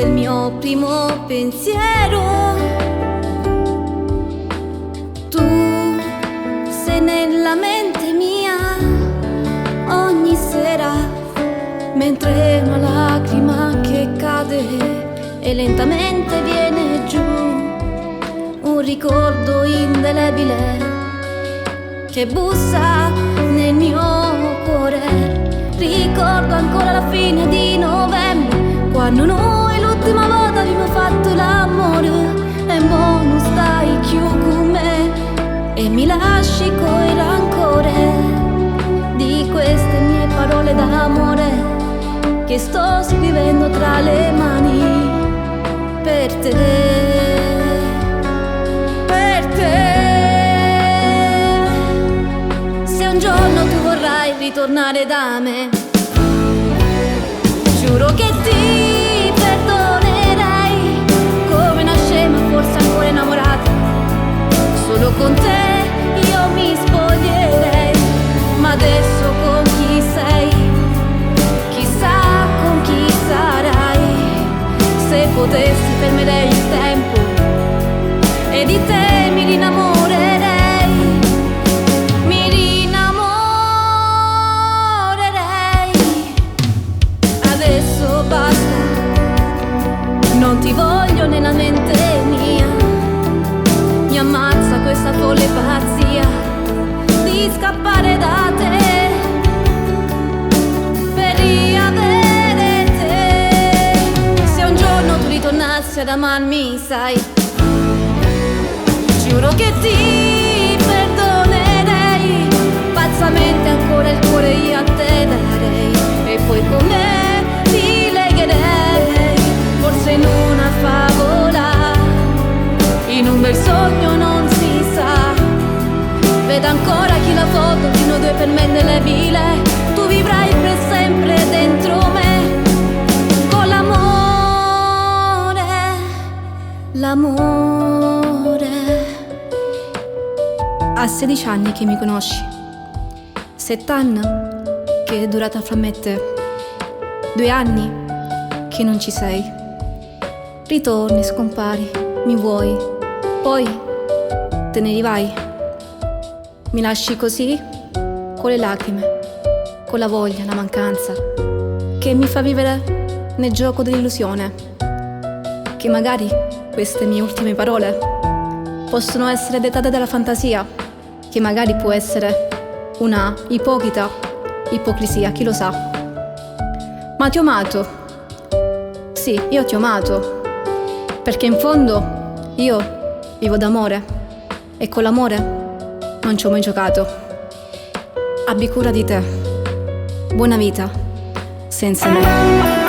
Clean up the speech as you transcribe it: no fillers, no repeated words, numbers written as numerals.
sei il mio primo pensiero. Tu sei nella mente mia ogni sera, mentre una lacrima che cade e lentamente viene giù, un ricordo indelebile che bussa nel mio cuore. Ricordo ancora la fine di novembre, quando noi l'ultima volta abbiamo fatto l'amore, e mo non stai più con me e mi lasci coi rancore di queste mie parole d'amore che sto scrivendo tra le mani per te, per te. Se un giorno tu vorrai ritornare da me, giuro che ti perdonerei come una scema, forse ancora innamorata. Solo con te io mi spoglierei, ma adesso con chi sei? Chissà con chi sarai. Se potessi fermerei il tempo e di te mi rinnamorerei. Adesso basta, non ti voglio nella mente mia. Mi ammazza questa folle pazzia di scappare da te per riavere te. Se un giorno tu ritornassi ad amarmi, sai, giuro che ti perdonerei pazzamente, ancora il cuore io a te darei, e poi con me ti legherei, forse in una favola, in un bel sogno non si sa. Vedo ancora chi la foto di noi due per me indelebile. Tu vivrai per sempre dentro me con l'amore, l'amore. A 16 anni che mi conosci, 7 anni che è durata fra me e te, 2 anni che non ci sei. Ritorni, scompari, mi vuoi, poi te ne rivai. Mi lasci così, con le lacrime, con la voglia, la mancanza, che mi fa vivere nel gioco dell'illusione, che magari queste mie ultime parole possono essere dettate dalla fantasia, che magari può essere una ipocrita ipocrisia, chi lo sa. Ma ti ho amato, sì, io ti ho amato, perché in fondo io vivo d'amore e con l'amore non ci ho mai giocato. Abbi cura di te, buona vita senza me.